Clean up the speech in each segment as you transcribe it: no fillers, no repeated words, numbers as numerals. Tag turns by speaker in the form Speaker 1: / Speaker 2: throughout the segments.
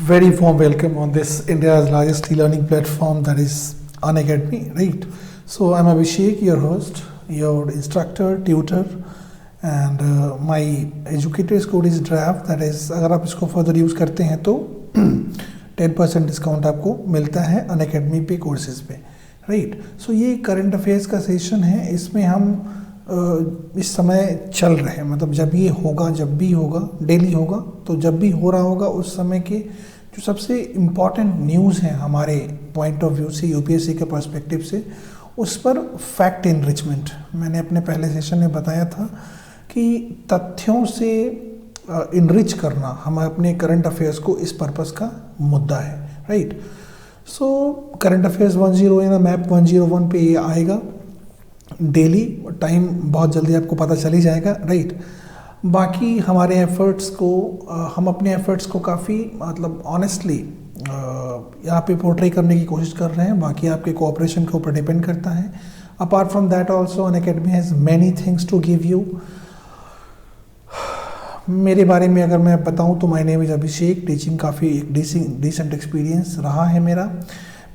Speaker 1: Very warm welcome on this India's largest e-learning platform, that is Unacademy, right? So I'm Abhishek, your host, your instructor, tutor, and my educator's code is draft. That is, अगर आप इसको further use करते हैं तो 10% discount आपको मिलता है Unacademy पे कोर्सेज पे, राइट? सो ये करंट अफेयर्स का सेशन है. इसमें हम इस समय चल रहे हैं, मतलब जब ये होगा, जब भी होगा, डेली होगा, तो जब भी हो रहा होगा उस समय के जो सबसे इम्पॉर्टेंट न्यूज़ हैं हमारे पॉइंट ऑफ व्यू से, यूपीएससी के पर्सपेक्टिव से, उस पर फैक्ट इनरिचमेंट. मैंने अपने पहले सेशन में बताया था कि तथ्यों से इनरिच करना हम अपने करंट अफेयर्स को इस पर्पस का मुद्दा है, राइट? सो करंट अफेयर्स 10 या मैप 101 पे ये आएगा डेली. टाइम बहुत जल्दी आपको पता चल ही जाएगा, राइट? बाकी हमारे एफर्ट्स को हम अपने एफर्ट्स को काफ़ी मतलब ऑनेस्टली यहाँ पे पोर्ट्रे करने की कोशिश कर रहे हैं. बाकी आपके कोऑपरेशन के ऊपर डिपेंड करता है. Apart from that also Unacademy has many things to give you. मेरे बारे में अगर मैं बताऊँ तो my name is Abhishek. Teaching काफ़ी एक डिसेंट एक्सपीरियंस रहा है मेरा.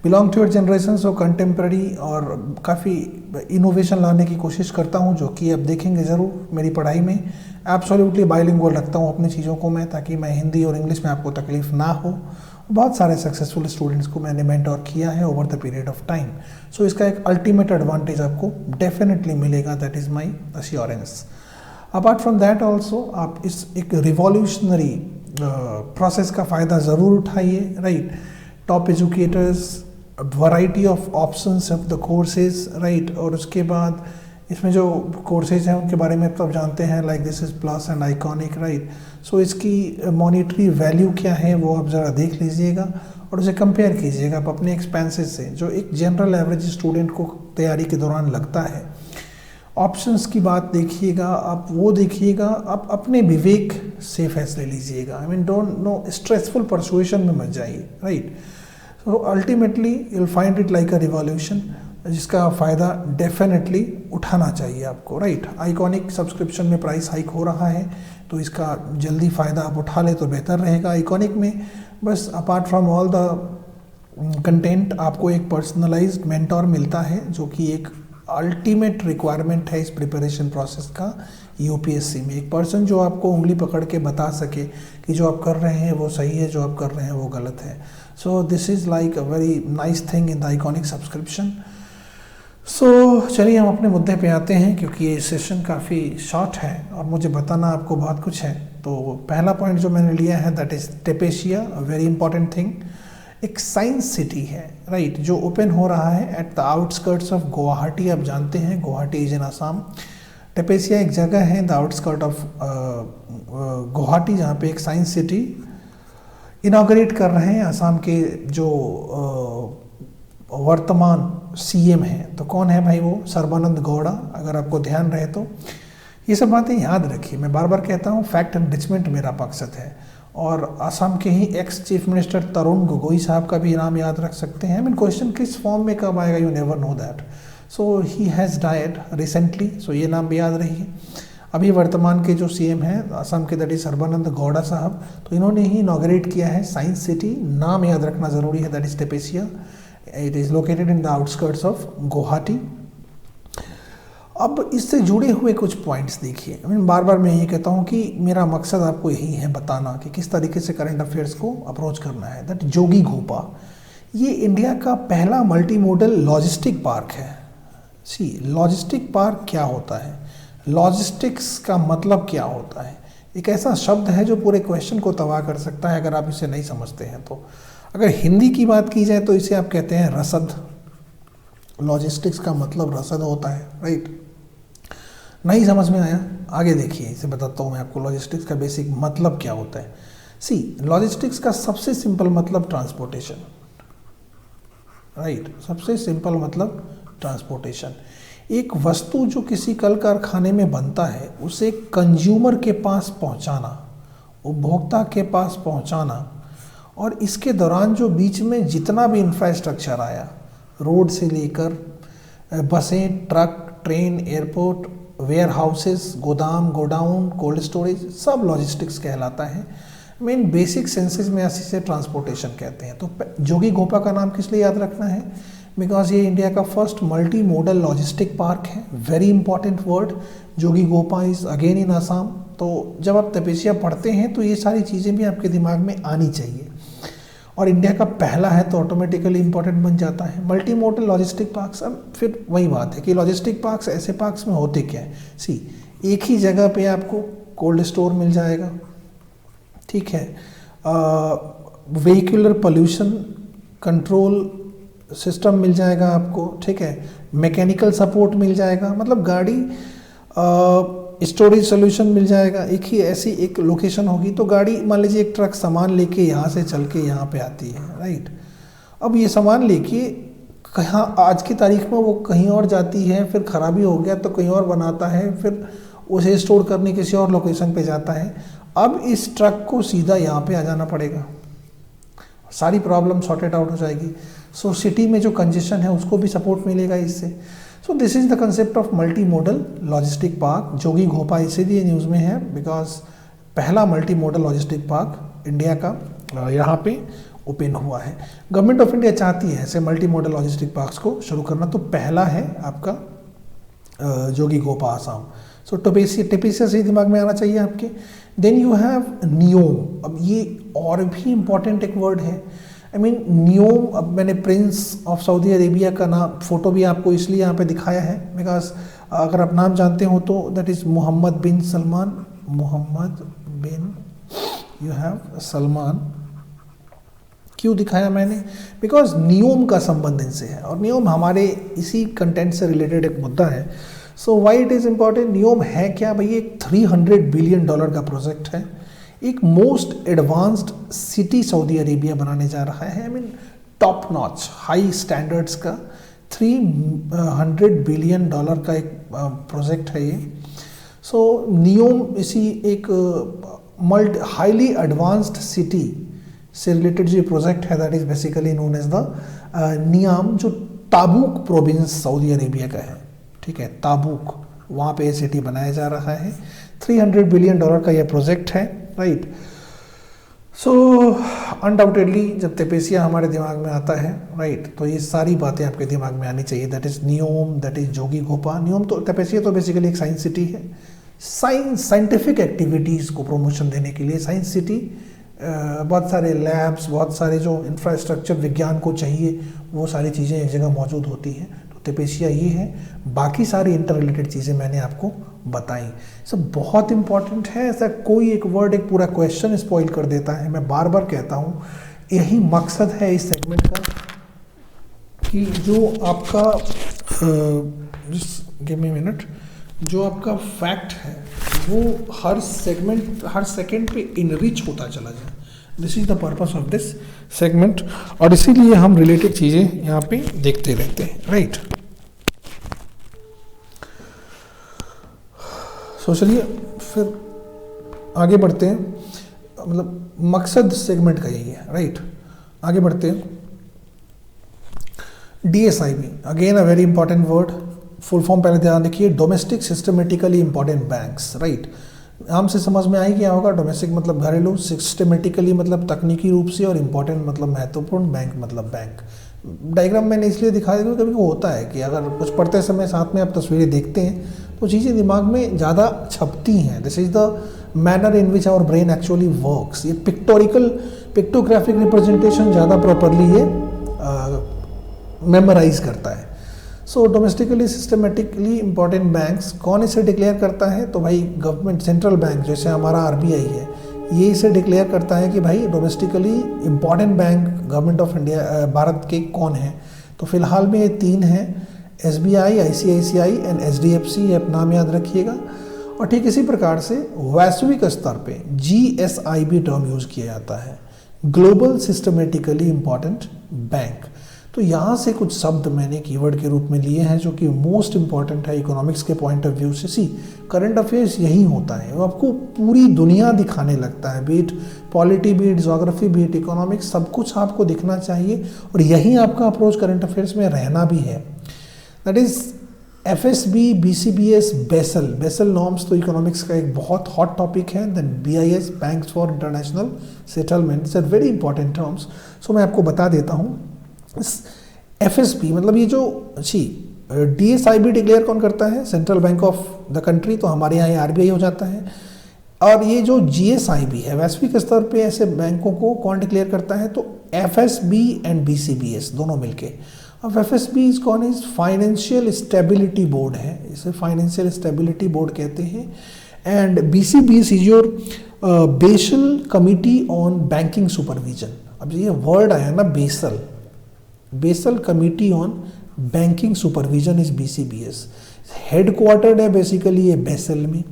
Speaker 1: Belong to your generation, so contemporary और काफ़ी इनोवेशन लाने की कोशिश करता हूँ, जो कि आप देखेंगे ज़रूर मेरी पढ़ाई में. एब्सोल्युटली बाइलिंगुअल रखता हूँ अपनी चीज़ों को मैं, ताकि मैं हिंदी और इंग्लिश में आपको तकलीफ ना हो. बहुत सारे सक्सेसफुल स्टूडेंट्स को मैंने मेंटोर किया है over the period of time. So इसका एक अल्टीमेट एडवांटेज आपको डेफिनेटली मिलेगा, that is my assurance. Apart from that also आप इस एक रिवॉल्यूशनरी प्रोसेस का फ़ायदा ज़रूर उठाइए, right? Top educators, variety of options of the courses, right? और उसके बाद इसमें जो कोर्सेज हैं उनके बारे में आप जानते हैं, like this is plus and iconic, right? So इसकी मॉनिटरी वैल्यू क्या है वो आप ज़रा देख लीजिएगा और उसे कंपेयर कीजिएगा आप अपने एक्सपेंसेस से, जो एक जनरल एवरेज स्टूडेंट को तैयारी के दौरान लगता है. ऑप्शंस की बात देखिएगा, आप वो देखिएगा, आप अपने विवेक से फैसले लीजिएगा. I mean don't know stressful persuasion में मत जाइए, right? So ultimately you'll find it like a revolution, जिसका फ़ायदा डेफिनेटली उठाना चाहिए आपको, राइट? आइकॉनिक सब्सक्रिप्शन में प्राइस हाइक हो रहा है, तो इसका जल्दी फ़ायदा आप उठा ले तो बेहतर रहेगा. आइकॉनिक में बस apart from all the content आपको एक पर्सनलाइज्ड मेंटोर मिलता है, जो कि एक अल्टीमेट रिक्वायरमेंट है इस प्रिपरेशन प्रोसेस का यूपीएससी में. एक पर्सन जो आपको उंगली पकड़ के बता सके कि जो आप कर रहे हैं वो सही है, जो आप कर रहे हैं वो गलत है. So this is like a very nice thing in the iconic subscription. So चलिए हम अपने मुद्दे पे आते हैं, क्योंकि ये सेशन काफ़ी शॉर्ट है और मुझे बताना आपको बहुत कुछ है. तो पहला पॉइंट जो मैंने लिया है that is Tepesia, very important thing. एक साइंस सिटी है, राइट, जो ओपन हो रहा है at the outskirts of Guwahati. आप जानते हैं गुवाहाटी इज इन आसाम. टेपेशिया एक जगह है in the outskirt of Guwahati, जहाँ पे एक साइंस सिटी इनॉग्रेट कर रहे हैं आसाम के जो वर्तमान सीएम हैं. तो कौन है भाई वो? सर्बानंद गौड़ा. अगर आपको ध्यान रहे तो ये सब बातें याद रखिए. मैं बार बार कहता हूँ फैक्ट एनरिचमेंट मेरा मकसद है. और असम के ही ex chief minister Tarun Gogoi साहब का भी नाम याद रख सकते हैं. आई मीन क्वेश्चन किस फॉर्म में कब आएगा, you never know that. So he has died recently, so ये नाम भी याद रहिए. अभी वर्तमान के जो सीएम हैं असम के, दैट इज सर्बानंद गौड़ा साहब, तो इन्होंने ही इनॉग्रेट किया है साइंस सिटी. नाम याद रखना ज़रूरी है, that is Tepesia. It is located in the outskirts of Guwahati. अब इससे जुड़े हुए कुछ पॉइंट्स देखिए. आई मीन बार बार मैं ये कहता हूँ कि मेरा मकसद आपको यही है बताना कि किस तरीके से करंट अफेयर्स को अप्रोच करना है. दैट जोगी घोपा, ये इंडिया का पहला मल्टी मॉडल लॉजिस्टिक पार्क है. सी, लॉजिस्टिक पार्क क्या होता है, लॉजिस्टिक्स का मतलब क्या होता है? एक ऐसा शब्द है जो पूरे क्वेश्चन को तबाह कर सकता है अगर आप इसे नहीं समझते हैं तो. अगर हिंदी की बात की जाए तो इसे आप कहते हैं रसद. लॉजिस्टिक्स का मतलब रसद होता है, राइट? नहीं समझ में आया? आगे देखिए, इसे बताता हूँ मैं आपको लॉजिस्टिक्स का बेसिक मतलब क्या होता है. सी, लॉजिस्टिक्स का सबसे सिंपल मतलब ट्रांसपोर्टेशन, राइट? सबसे सिंपल मतलब ट्रांसपोर्टेशन. एक वस्तु जो किसी कल कारखाने में बनता है उसे कंज्यूमर के पास पहुंचाना, उपभोक्ता के पास पहुंचाना, और इसके दौरान जो बीच में जितना भी इंफ्रास्ट्रक्चर आया, रोड से लेकर बसें, truck, train, airport, warehouses, गोदाम, गोडाउन, कोल्ड स्टोरेज, सब लॉजिस्टिक्स कहलाता है. मेन बेसिक सेंसेस में ऐसे ट्रांसपोर्टेशन कहते हैं। तो जोगी घोपा का नाम किस लिए याद रखना है? बिकॉज ये इंडिया का first multi modal logistic park है। Very important word, Jogighopa is again in Assam. तो जब आप तपेसिया पढ़ते हैं तो ये सारी चीज़ें भी आपके दिमाग में आनी चाहिए, और इंडिया का पहला है तो ऑटोमेटिकली इंपॉर्टेंट बन जाता है। मल्टी मॉडल लॉजिस्टिक पार्क्स, अब फिर वही बात है कि लॉजिस्टिक पार्क्स ऐसे पार्क्स में होते क्या है। सी, एक ही जगह पे आपको कोल्ड स्टोर मिल जाएगा, ठीक है, व्हीकुलर पोल्यूशन कंट्रोल सिस्टम मिल जाएगा आपको, ठीक है, मैकेनिकल सपोर्ट मिल जाएगा, मतलब गाड़ी स्टोरेज सोल्यूशन मिल जाएगा। एक ही ऐसी एक लोकेशन होगी तो गाड़ी, मान लीजिए एक ट्रक सामान लेके यहाँ से चल के यहाँ पे आती है, राइट। अब ये सामान लेके कहाँ आज की तारीख में वो कहीं और जाती है, फिर खराबी हो गया तो कहीं और बनाता है, फिर उसे स्टोर करने किसी और लोकेशन पे जाता है। अब इस ट्रक को सीधा यहाँ पे आ जाना पड़ेगा, सारी प्रॉब्लम सॉर्टेड आउट हो जाएगी। सो सिटी में जो कंजेशन है उसको भी सपोर्ट मिलेगा इससे। So this is the concept of multi modal logistic park. Jogighopa इसीलिए न्यूज़ में है बिकॉज पहला multi modal logistic park India का यहाँ पे ओपन हुआ है। गवर्नमेंट ऑफ इंडिया चाहती है ऐसे मल्टी मॉडल लॉजिस्टिक पार्क्स को शुरू करना, तो पहला है आपका जोगी घोपा आसाम। सो टेपेसिया से दिमाग में आना चाहिए आपके। Then you have Neom. अब ये और भी इम्पॉर्टेंट एक वर्ड है, आई मीन नियोम। अब मैंने प्रिंस ऑफ सऊदी अरेबिया का नाम फोटो भी आपको इसलिए यहाँ पे दिखाया है बिकॉज अगर आप नाम जानते हो तो that is Mohammed bin Salman. Mohammed bin, you have Salman. क्यों दिखाया मैंने? बिकॉज नियोम का संबंध इनसे है और नियोम हमारे इसी कंटेंट से रिलेटेड एक मुद्दा है। So why it is important? NEOM है क्या भाई? एक $300 बिलियन का प्रोजेक्ट है, एक most advanced city Saudi Arabia बनाने जा रहा है। I mean top notch high standards का $300 बिलियन का एक प्रोजेक्ट है ये। सो नियोम इसी एक हाईली एडवांस्ड सिटी से रिलेटेड जो प्रोजेक्ट है that is basically known as the NEOM, जो ताबूक प्रोविंस सऊदी अरेबिया का है, ठीक है, ताबूक, वहाँ पे ये सिटी बनाया जा रहा है। $300 बिलियन का यह प्रोजेक्ट है, राइट। सो अनडाउटेडली जब तपेसिया हमारे दिमाग में आता है, राइट, तो ये सारी बातें आपके दिमाग में आनी चाहिए। That is NEOM, that is Jogi Ghopa. NEOM तो तपेसिया तो बेसिकली एक साइंस सिटी है। साइंटिफिक एक्टिविटीज़ को प्रमोशन देने के लिए साइंस सिटी, बहुत सारे लैब्स, बहुत सारे जो इंफ्रास्ट्रक्चर विज्ञान को चाहिए वो सारी चीज़ें एक जगह मौजूद होती हैं। तो तपेसिया ये है, बाकी सारी इंटर रिलेटेड चीज़ें मैंने आपको बताई। सब बहुत इंपॉर्टेंट है। ऐसा कोई एक वर्ड एक पूरा क्वेश्चन स्पॉइल कर देता है। मैं बार बार कहता हूँ यही मकसद है इस सेगमेंट का कि जो आपका गिव मी मिनट, जो आपका फैक्ट है वो हर सेकंड पे इनरिच होता चला जाए। This is the purpose of this segment, और इसीलिए हम रिलेटेड चीज़ें यहाँ पे देखते रहते हैं, राइट। सो चलिए फिर आगे बढ़ते हैं, मतलब मकसद सेगमेंट का यही है, राइट। आगे बढ़ते हैं। DSIB again a very important word, full form पहले ध्यान रखिए, domestic systematically important banks, right. आम से समझ में आई क्या होगा? डोमेस्टिक मतलब घरेलू, सिस्टमेटिकली मतलब तकनीकी रूप से, और इम्पॉर्टेंट मतलब महत्वपूर्ण, बैंक मतलब बैंक। डायग्राम मैंने इसलिए दिखा दिया कभी कभी होता है कि अगर कुछ पढ़ते समय साथ में आप तस्वीरें देखते हैं तो चीज़ें दिमाग में ज़्यादा छपती हैं। This is the manner in which our brain actually works. ये पिक्टोग्राफिक रिप्रेजेंटेशन ज़्यादा प्रॉपरली ये मेमोराइज करता है। So domestically systematically important banks, कौन इसे डिक्लेयर करता है? तो भाई गवर्नमेंट, सेंट्रल बैंक जैसे हमारा RBI है, ये इसे डिक्लेयर करता है कि भाई domestically important bank government of India Bharat के कौन है। तो फिलहाल में ये 3 हैं, SBI, ICICI एंड HDFC, आप नाम याद रखिएगा। और ठीक इसी प्रकार से वैश्विक स्तर पे GSIB टर्म यूज़ किया जाता है, ग्लोबल सिस्टमेटिकली इंपॉर्टेंट बैंक। तो यहाँ से कुछ शब्द मैंने कीवर्ड के रूप में लिए हैं जो कि मोस्ट इंपॉर्टेंट है इकोनॉमिक्स के पॉइंट ऑफ व्यू से। सी, करंट अफेयर्स यही होता है, वो आपको पूरी दुनिया दिखाने लगता है, beat polity, beat geography, beat economics, सब कुछ आपको दिखना चाहिए। और यही आपका अप्रोच करंट अफेयर्स में रहना भी है। That is FSB, BCBS, Basel. Basel norms तो इकोनॉमिक्स का एक बहुत हॉट टॉपिक है। Then BIS, banks for international settlements, are very important terms. So मैं आपको बता देता हूँ। FSB मतलब ये जो DSIB डिक्लेयर कौन करता है? Central bank of the country, तो हमारे यहाँ RBI हो जाता है। और ये जो GSIB है, वैश्विक स्तर पे ऐसे बैंकों को कौन डिक्लेयर करता है? तो FSB एंड BCBS दोनों मिलके। अब FSB इज कौन है? फाइनेंशियल स्टेबिलिटी बोर्ड है, इसे फाइनेंशियल स्टेबिलिटी बोर्ड कहते हैं। And BCBS is your Basel committee on banking supervision. अब ये वर्ड आया ना, Basel, Basel committee on banking supervision is BCBS। Headquartered है बेसिकली ये बेसल में।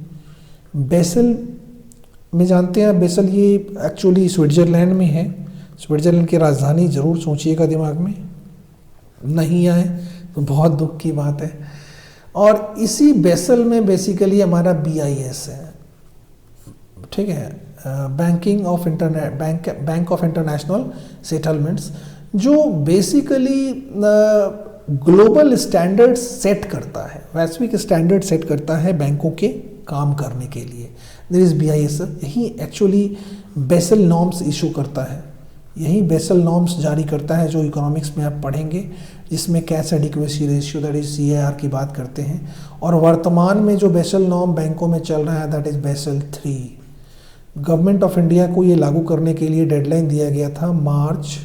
Speaker 1: बेसल में जानते हैं, बेसल ये एक्चुअली स्विट्जरलैंड में है। स्विट्जरलैंड की राजधानी जरूर सोचिएगा दिमाग में, नहीं आए तो बहुत दुख की बात है। और इसी बेसल में बेसिकली हमारा BIS है, ठीक है, बैंक ऑफ इंटरनेशनल सेटलमेंट्स, जो बेसिकली ग्लोबल स्टैंडर्ड सेट करता है, वैश्विक स्टैंडर्ड सेट करता है बैंकों के काम करने के लिए। देयर इज BIS, यही एक्चुअली बेसल नॉर्म्स इशू करता है, यही बेसल नॉर्म्स जारी करता है जो इकोनॉमिक्स में आप पढ़ेंगे, जिसमें cash adequacy ratio that is CAR की बात करते हैं। और वर्तमान में जो बेसल नॉर्म बैंकों में चल रहा है that is Basel 3। Government of India को ये लागू करने के लिए डेडलाइन दिया गया था मार्च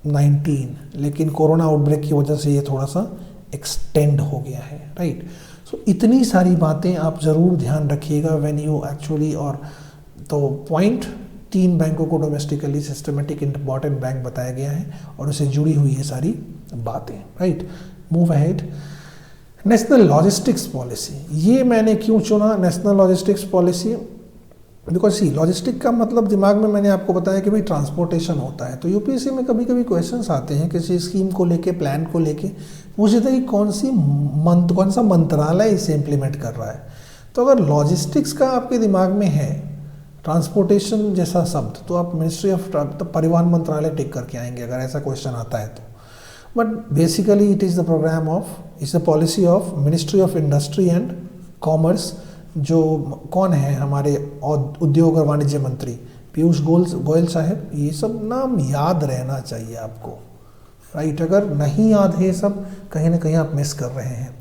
Speaker 1: 19, लेकिन कोरोना आउटब्रेक की वजह से ये थोड़ा सा एक्सटेंड हो गया है, राइट। सो इतनी सारी बातें आप ज़रूर ध्यान रखिएगा व्हेन यू एक्चुअली। और तो पॉइंट 3 बैंकों को डोमेस्टिकली सिस्टमेटिक इंपॉर्टेंट बैंक बताया गया है और उससे जुड़ी हुई ये सारी बातें, right. Move ahead. National logistics policy, ये मैंने क्यों चुना national logistics policy? Because logistic का मतलब दिमाग में मैंने आपको बताया कि भाई ट्रांसपोर्टेशन होता है। तो UPSC में कभी कभी क्वेश्चंस आते हैं किसी स्कीम को लेके, प्लान को लेके, पूछते हैं कि कौन सा मंत्रालय इसे इम्प्लीमेंट कर रहा है। तो अगर लॉजिस्टिक्स का आपके दिमाग में है, ट्रांसपोर्टेशन जैसा शब्द, तो आप मिनिस्ट्री ऑफ परिवहन मंत्रालय टिक करके आएंगे अगर ऐसा क्वेश्चन आता है तो। But basically it is the program of, its the policy of ministry of industry and commerce, जो कौन है हमारे उद्योग और वाणिज्य मंत्री पीयूष गोयल साहब। ये सब नाम याद रहना चाहिए आपको, राइट। अगर नहीं याद है सब, कहीं ना कहीं आप मिस कर रहे हैं।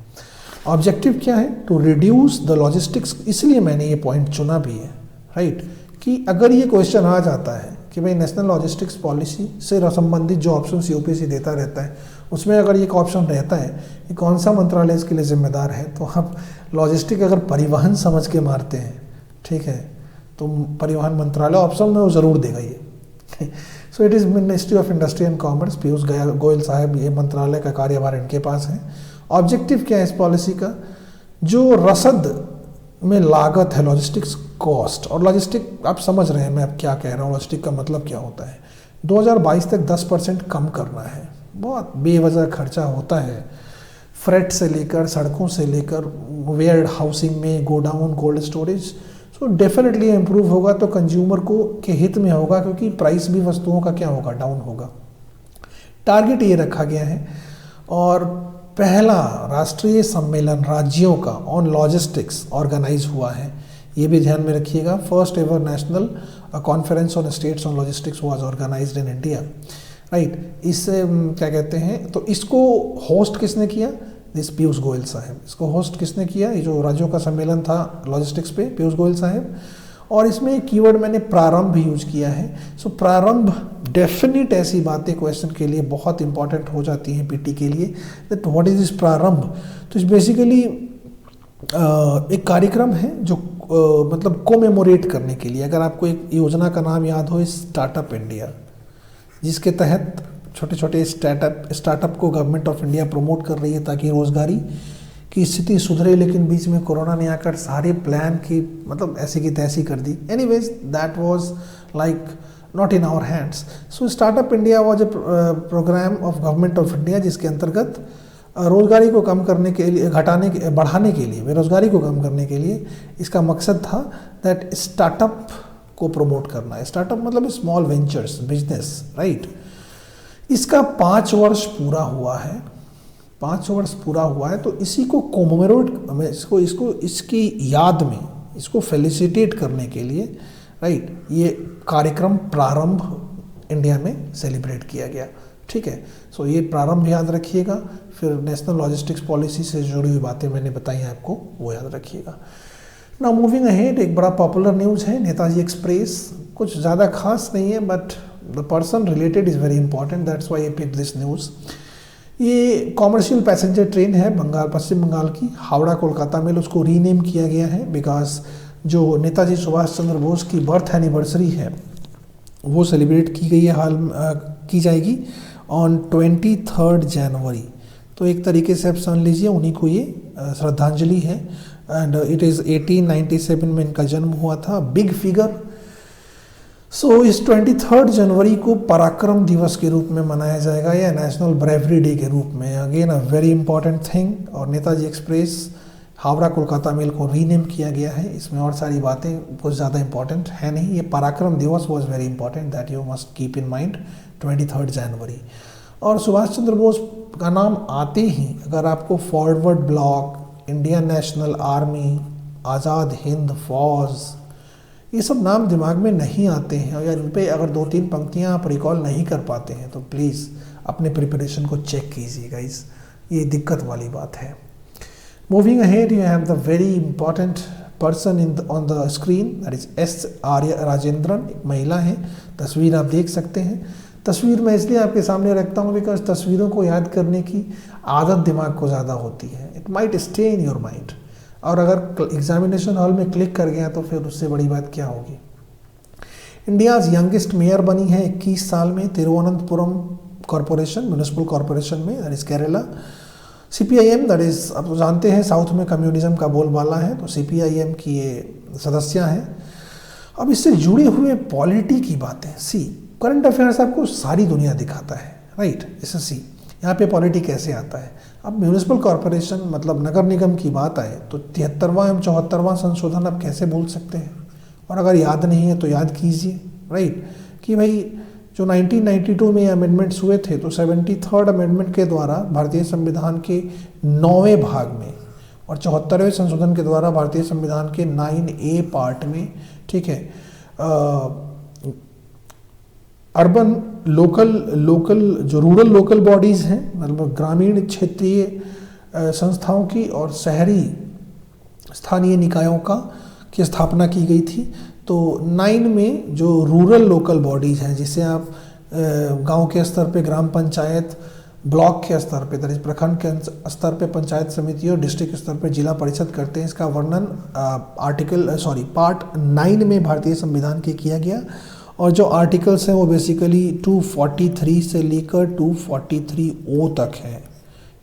Speaker 1: ऑब्जेक्टिव क्या है? To reduce the logistics. इसलिए मैंने ये पॉइंट चुना भी है, राइट, कि अगर ये क्वेश्चन आ जाता है कि भाई नेशनल लॉजिस्टिक्स पॉलिसी से संबंधित जो ऑप्शन UPSC देता रहता है, उसमें अगर एक ऑप्शन रहता है कि कौन सा मंत्रालय इसके लिए जिम्मेदार है, तो आप लॉजिस्टिक अगर परिवहन समझ के मारते हैं, ठीक है, तो परिवहन मंत्रालय ऑप्शन में वो ज़रूर देगा ये। So it is ministry of industry and commerce, Piyush Goyal साहब, ये मंत्रालय का कार्यभार इनके पास है। ऑब्जेक्टिव क्या है इस पॉलिसी का? जो रसद में लागत है, लॉजिस्टिक्स कॉस्ट, और लॉजिस्टिक आप समझ रहे हैं मैं अब क्या कह रहा हूँ, लॉजिस्टिक का मतलब क्या होता है, 2022 तक 10% कम करना है। बहुत बेवजह खर्चा होता है, फ्रेट से लेकर, सड़कों से लेकर, वेयर हाउसिंग में, godown, cold storage. So definitely improve होगा तो कंज्यूमर को के हित में होगा, क्योंकि प्राइस भी वस्तुओं का क्या होगा, डाउन होगा। टारगेट ये रखा गया है। और पहला राष्ट्रीय सम्मेलन राज्यों का ऑन लॉजिस्टिक्स ऑर्गेनाइज हुआ है, ये भी ध्यान में रखिएगा। First ever national conference on states on logistics was organized in India, right. इससे क्या कहते हैं, तो इसको होस्ट किसने किया? दिस पीयूष गोयल साहब। इसको होस्ट किसने किया? ये जो राज्यों का सम्मेलन था लॉजिस्टिक्स पे, पीयूष गोयल साहब। और इसमें एक कीवर्ड मैंने प्रारंभ यूज किया है। सो प्रारंभ डेफिनेट ऐसी बातें क्वेश्चन के लिए बहुत इंपॉर्टेंट हो जाती हैं पीटी के लिए, दैट व्हाट इज दिस प्रारंभ। तो इस बेसिकली एक कार्यक्रम है जो मतलब कोमेमोरेट करने के लिए, अगर आपको एक योजना का नाम याद हो, स्टार्टअप इंडिया, जिसके तहत छोटे छोटे स्टार्टअप को गवर्नमेंट ऑफ इंडिया प्रमोट कर रही है ताकि रोजगारी की स्थिति सुधरे। लेकिन बीच में कोरोना ने आकर सारे प्लान की मतलब ऐसी की तैसी कर दी। Anyways that was like not in our hands. So startup India was a programme of government of India, जिसके अंतर्गत रोजगारी को कम करने के लिए, बढ़ाने के लिए, बेरोजगारी को कम करने के लिए इसका मकसद था दैट स्टार्टअप को प्रमोट करना है। स्टार्टअप मतलब स्मॉल वेंचर्स, बिजनेस, राइट। इसका 5 वर्ष पूरा हुआ है। 500 वर्ष पूरा हुआ है, तो इसी को कोमोमेरोट, इसकी याद में, इसको फेलिसिटेट करने के लिए, राइट, ये कार्यक्रम प्रारंभ इंडिया में सेलिब्रेट किया गया। ठीक है, सो ये प्रारंभ याद रखिएगा। फिर नेशनल लॉजिस्टिक्स पॉलिसी से जुड़ी हुई बातें मैंने बताई हैं आपको, वो याद रखिएगा। नाउ मूविंग अहेड, एक बड़ा पॉपुलर न्यूज़ है नेताजी एक्सप्रेस। कुछ ज़्यादा खास नहीं है, but the person related is very important, that's why I pick this news. ये कॉमर्शियल पैसेंजर ट्रेन है पश्चिम बंगाल की, हावड़ा कोलकाता में। उसको रीनेम किया गया है बिकॉज जो नेताजी सुभाष चंद्र बोस की बर्थ एनिवर्सरी है वो सेलिब्रेट की गई है, की जाएगी ऑन 23 जनवरी। तो एक तरीके से आप समझ लीजिए उन्हीं को ये श्रद्धांजलि है। एंड इट इज़ 1897 में इनका जन्म हुआ था, बिग फिगर। सो इस 23 जनवरी को पराक्रम दिवस के रूप में मनाया जाएगा या नेशनल ब्रेवरी डे के रूप में। Again a very important thing. और नेताजी एक्सप्रेस हावड़ा कोलकाता मेल को रीनेम किया गया है। इसमें और सारी बातें कुछ ज़्यादा इंपॉर्टेंट है नहीं। ये पराक्रम दिवस was very important, that you must keep in mind, 23 जनवरी। और सुभाष चंद्र बोस का नाम आते ही अगर आपको Forward Bloc, Indian National Army, Azad Hind Fauj, ये सब नाम दिमाग में नहीं आते हैं, और इन पे अगर 2-3 पंक्तियाँ आप रिकॉल नहीं कर पाते हैं तो प्लीज़ अपने प्रिपरेशन को चेक कीजिएगा। ये दिक्कत वाली बात है। Moving ahead, you have the very important person on the screen, that is S. आर्य राजेंद्रन, एक महिला है। तस्वीर आप देख सकते हैं। तस्वीर मैं इसलिए आपके सामने रखता हूँ बिकॉज तस्वीरों को याद करने की आदत दिमाग को ज़्यादा होती है। It might stay in your mind, और अगर एग्जामिनेशन हॉल में क्लिक कर गया तो फिर उससे बड़ी बात क्या होगी। इंडियाज़ यंगेस्ट मेयर बनी है 21 साल में, तिरुवनंतपुरम कॉरपोरेशन, म्यूनिसिपल कॉरपोरेशन में, that is Kerala. CPIM, that is, आप तो जानते हैं साउथ में कम्युनिज्म का बोलबाला है, तो CPIM की ये सदस्य हैं। अब इससे जुड़े हुए पॉलिटी की बातें, करंट अफेयर्स आपको सारी दुनिया दिखाता है, राइट। SSC, यहाँ पे पॉलिटी कैसे आता है। अब म्यूनिसिपल कॉरपोरेशन मतलब नगर निगम की बात आए तो 73वां एवं 74वां संशोधन आप कैसे भूल सकते हैं, और अगर याद नहीं है तो याद कीजिए, राइट, कि भाई जो 1992 में अमेंडमेंट्स हुए थे तो 73rd अमेंडमेंट के द्वारा भारतीय संविधान के 9वें भाग में और 74वें संशोधन के द्वारा भारतीय संविधान के 9A पार्ट में, ठीक है, अर्बन लोकल जो रूरल लोकल बॉडीज़ हैं, मतलब ग्रामीण क्षेत्रीय संस्थाओं की और शहरी स्थानीय निकायों की स्थापना की गई थी। तो 9 में जो रूरल लोकल बॉडीज़ हैं, जिसे आप गांव के स्तर पे ग्राम पंचायत, ब्लॉक के स्तर पे, दैट इज प्रखंड के स्तर पे पंचायत समिति और डिस्ट्रिक्ट स्तर पे जिला परिषद करते हैं, इसका वर्णन पार्ट 9 में भारतीय संविधान के किया गया। और जो आर्टिकल्स हैं वो बेसिकली 243 से लेकर 243O तक है।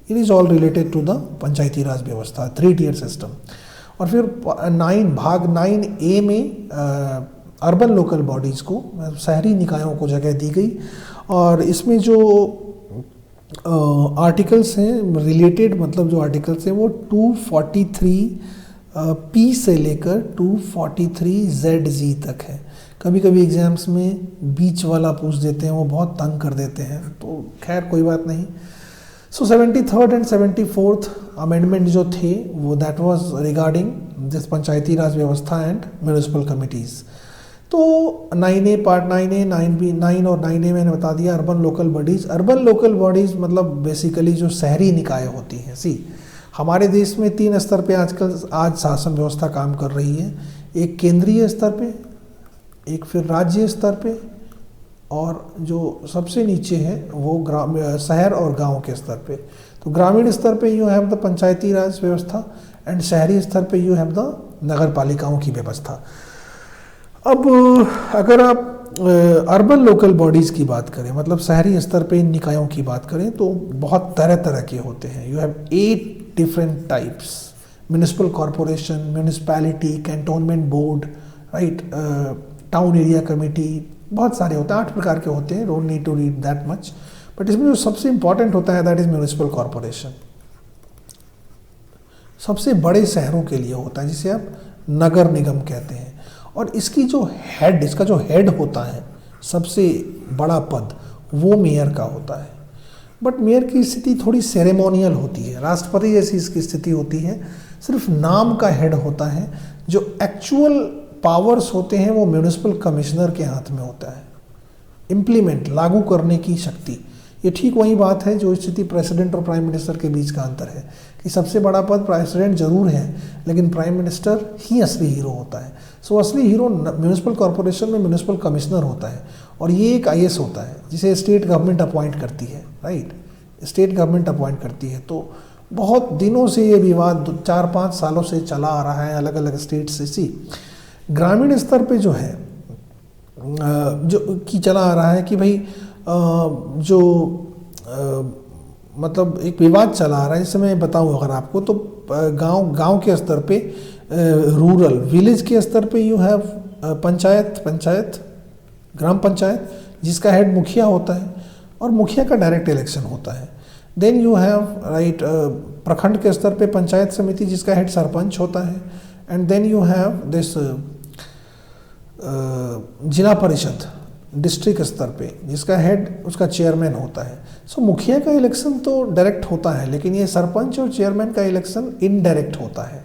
Speaker 1: It is all related to the panchayati raj व्यवस्था, 3 टियर सिस्टम। और फिर भाग 9A में अर्बन लोकल बॉडीज़ को, शहरी निकायों को जगह दी गई। और इसमें जो आर्टिकल्स हैं रिलेटेड, मतलब जो आर्टिकल्स हैं वो 243P से लेकर 243ZG तक है। कभी कभी एग्जाम्स में बीच वाला पूछ देते हैं, वो बहुत तंग कर देते हैं, तो खैर कोई बात नहीं। सो 73rd एंड 74th अमेंडमेंट जो थे वो दैट वाज रिगार्डिंग दिस पंचायती राज व्यवस्था एंड म्यूनिसिपल कमिटीज़। तो 9A पार्ट 9A 9B 9 और 9A मैंने बता दिया। Urban local bodies, urban local bodies मतलब बेसिकली जो शहरी निकाय होती हैं। हमारे देश में 3 स्तर पे आज शासन व्यवस्था काम कर रही है। एक केंद्रीय स्तर पे, एक फिर राज्य स्तर पे, और जो सबसे नीचे है वो शहर और गांव के स्तर पे। तो ग्रामीण स्तर पे you have the panchayati raj व्यवस्था एंड शहरी स्तर पे यू हैव द नगर पालिकाओं की व्यवस्था। अब अगर आप अर्बन लोकल बॉडीज़ की बात करें, मतलब शहरी स्तर पे इन निकायों की बात करें, तो बहुत तरह तरह के होते हैं। You have 8 different types: municipal corporation, municipality, cantonment board, right, town area committee, बहुत सारे होते हैं, 8 प्रकार के होते हैं। Don't need to read that much, but इसमें जो सबसे इंपॉर्टेंट होता है दैट इज म्यूनिसिपल कॉरपोरेशन। सबसे बड़े शहरों के लिए होता है, जिसे आप नगर निगम कहते हैं। और इसका जो हेड होता है, सबसे बड़ा पद, वो मेयर का होता है। बट मेयर की स्थिति थोड़ी सेरेमोनियल होती है, राष्ट्रपति जैसी इसकी स्थिति होती है, सिर्फ नाम का हेड होता है। जो एक्चुअल पावर्स होते हैं वो म्यूनिसिपल कमिश्नर के हाथ में होता है, इम्प्लीमेंट लागू करने की शक्ति। ये ठीक वही बात है जो स्थिति प्रेसिडेंट और प्राइम मिनिस्टर के बीच का अंतर है कि सबसे बड़ा पद प्रेसिडेंट जरूर है लेकिन प्राइम मिनिस्टर ही असली हीरो होता है। सो असली हीरो म्यूनिसिपल कॉर्पोरेशन में म्यूनिसिपल कमिश्नर होता है और ये एक आईएएस होता है जिसे स्टेट गवर्नमेंट अपॉइंट करती है, राइट, स्टेट गवर्नमेंट अपॉइंट करती है। तो बहुत दिनों से ये विवाद 4-5 सालों से चला आ रहा है अलग अलग स्टेट से। सी ग्रामीण स्तर पे जो है जो कि चला आ रहा है कि भाई मतलब एक विवाद चला आ रहा है। जैसे मैं बताऊं अगर आपको तो गांव के स्तर पे, रूरल विलेज के स्तर पे यू हैव पंचायत ग्राम पंचायत जिसका हेड मुखिया होता है और मुखिया का डायरेक्ट इलेक्शन होता है। देन यू हैव राइट प्रखंड के स्तर पे पंचायत समिति जिसका हेड सरपंच होता है। And then you have this zila parishad district स्तर पे जिसका हेड उसका चेयरमैन होता है। सो मुखिया का इलेक्शन तो डायरेक्ट होता है लेकिन ये सरपंच और चेयरमैन का इलेक्शन इनडायरेक्ट होता है।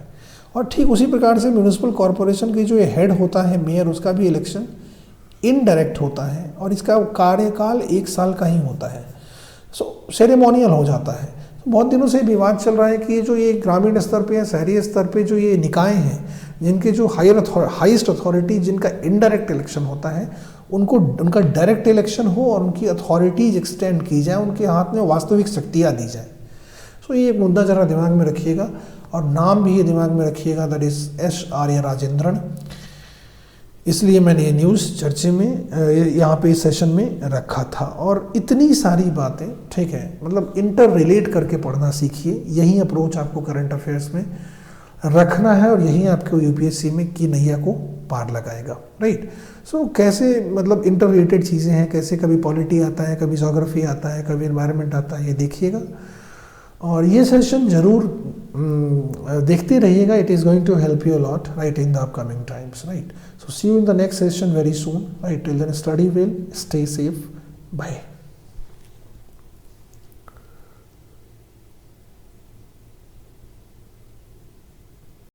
Speaker 1: और ठीक उसी प्रकार से म्यूनिसिपल कॉर्पोरेशन की जो ये हेड होता है मेयर, उसका भी इलेक्शन इनडायरेक्ट होता है और इसका कार्यकाल 1 साल का ही होता है। सो सेरेमोनियल हो जाता है। बहुत दिनों से विवाद चल रहा है कि जो ये ग्रामीण स्तर पे या शहरी स्तर पे जो ये निकाय हैं जिनके जो हाईएस्ट अथॉरिटी जिनका इनडायरेक्ट इलेक्शन होता है उनको उनका डायरेक्ट इलेक्शन हो और उनकी अथॉरिटीज एक्सटेंड की जाए, उनके हाथ में वास्तविक शक्तियाँ दी जाए। सो ये एक मुद्दा जरा दिमाग में रखिएगा और नाम भी ये दिमाग में रखिएगा, दैट इज एस आर्य राजेंद्रन। इसलिए मैंने ये न्यूज़ चर्चे में यहाँ पे इस सेशन में रखा था। और इतनी सारी बातें, ठीक है, मतलब इंटर रिलेट करके पढ़ना सीखिए। यही अप्रोच आपको करंट अफेयर्स में रखना है और यही आपको यूपीएससी में की नैया को पार लगाएगा, राइट। सो कैसे मतलब इंटर रिलेटेड चीज़ें हैं, कैसे कभी पॉलिटी आता है, कभी जोग्राफी आता है, कभी एनवायरनमेंट आता है, ये देखिएगा। और ये सेशन जरूर देखते रहिएगा। It is going to help you lot, right, in the upcoming times, right. So see you in the next session very soon, right? Till then, study well, stay safe, bye.